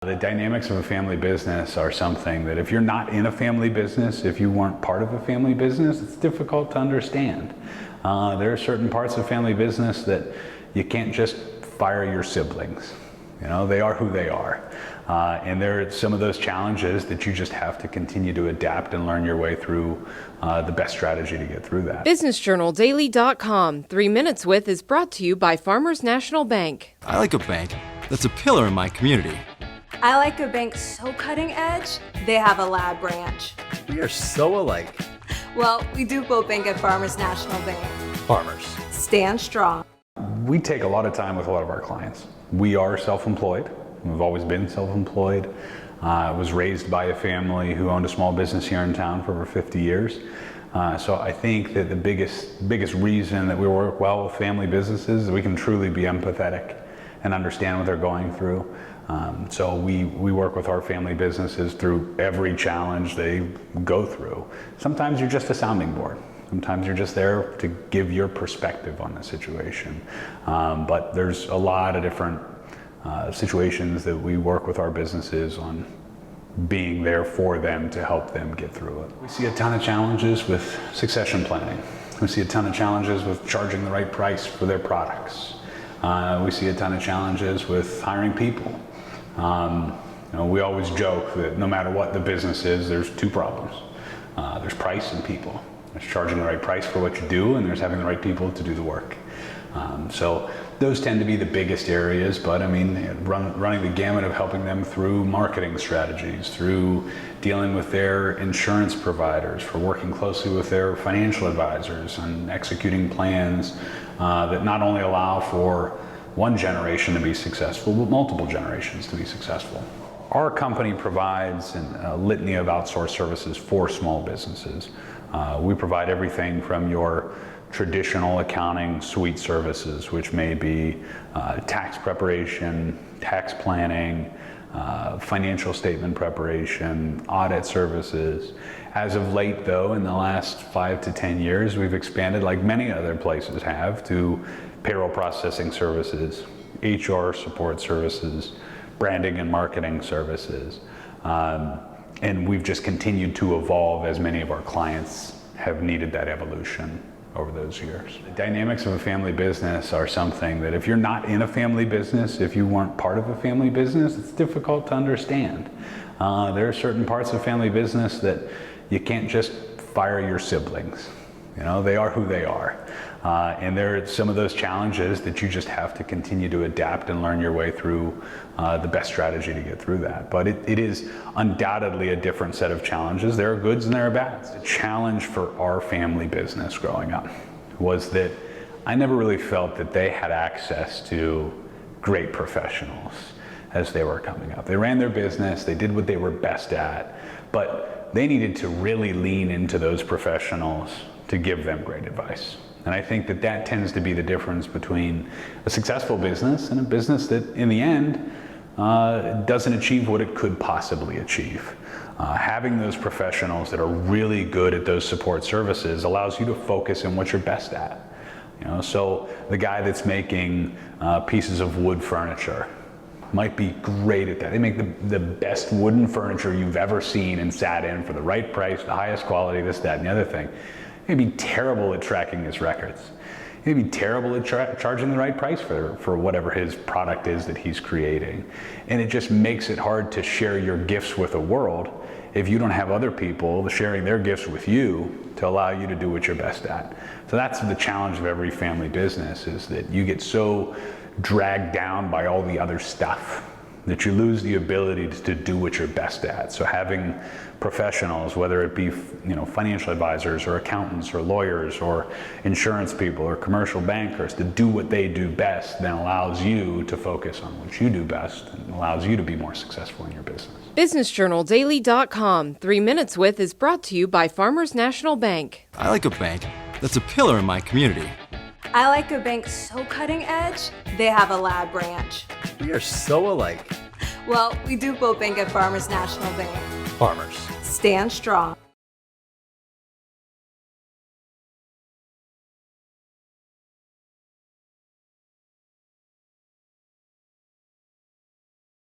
The dynamics of a family business are something that if you're not in a family business, if you weren't part of a family business, it's difficult to understand. There are certain parts of family business that you can't just fire your siblings. You know, they are who they are. And there are some of those challenges that you just have to continue to adapt and learn your way through the best strategy to get through that. BusinessJournalDaily.com 3 Minutes With is brought to you by Farmers National Bank. I like a bank that's a pillar in my community. I like a bank so cutting edge, they have a lab branch. We are so alike. Well, we do both bank at Farmers National Bank. Farmers. Stand strong. We take a lot of time with a lot of our clients. We are self-employed. We've always been self-employed. I was raised by a family who owned a small business here in town for over 50 years. So I think that the biggest reason that we work well with family businesses is we can truly be empathetic and understand what they're going through. So we work with our family businesses through every challenge they go through. Sometimes you're just a sounding board. Sometimes you're just there to give your perspective on the situation. But there's a lot of different situations that we work with our businesses on being there for them to help them get through it. We see a ton of challenges with succession planning. We see a ton of challenges with charging the right price for their products. We see a ton of challenges with hiring people. We always joke that no matter what the business is, there's two problems. There's price and people. There's charging the right price for what you do, and there's having the right people to do the work. So those tend to be the biggest areas, but I mean, running the gamut of helping them through marketing strategies, through dealing with their insurance providers, for working closely with their financial advisors and executing plans that not only allow for one generation to be successful, but multiple generations to be successful. Our company provides a litany of outsourced services for small businesses. We provide everything from your traditional accounting suite services, which may be tax preparation, tax planning, financial statement preparation, audit services. As of late though, in the last 5 to 10 years, we've expanded, like many other places have, to payroll processing services, HR support services, branding and marketing services. And we've just continued to evolve as many of our clients have needed that evolution over those years. The dynamics of a family business are something that if you're not in a family business, if you weren't part of a family business, it's difficult to understand. There are certain parts of family business that you can't just fire your siblings. You know, they are who they are. And there are some of those challenges that you just have to continue to adapt and learn your way through the best strategy to get through that. But it is undoubtedly a different set of challenges. There are goods and there are bads. The challenge for our family business growing up was that I never really felt that they had access to great professionals as they were coming up. They ran their business, they did what they were best at, but they needed to really lean into those professionals to give them great advice. And I think that tends to be the difference between a successful business and a business that in the end doesn't achieve what it could possibly achieve. Having those professionals that are really good at those support services allows you to focus on what you're best at. You know, so the guy that's making pieces of wood furniture might be great at that. They make the best wooden furniture you've ever seen and sat in for the right price, the highest quality, this, that, and the other thing. He'd be terrible at tracking his records. He'd be terrible at charging the right price for whatever his product is that he's creating. And it just makes it hard to share your gifts with the world if you don't have other people sharing their gifts with you to allow you to do what you're best at. So that's the challenge of every family business, is that you get so dragged down by all the other stuff that you lose the ability to do what you're best at. So having professionals, whether it be financial advisors or accountants or lawyers or insurance people or commercial bankers, to do what they do best, then allows you to focus on what you do best and allows you to be more successful in your business. BusinessJournalDaily.com 3 Minutes With is brought to you by Farmers National Bank. I like a bank that's a pillar in my community. I like a bank so cutting edge, they have a lab branch. We are so alike. Well, we do both bank at Farmers National Bank. Farmers. Stand strong.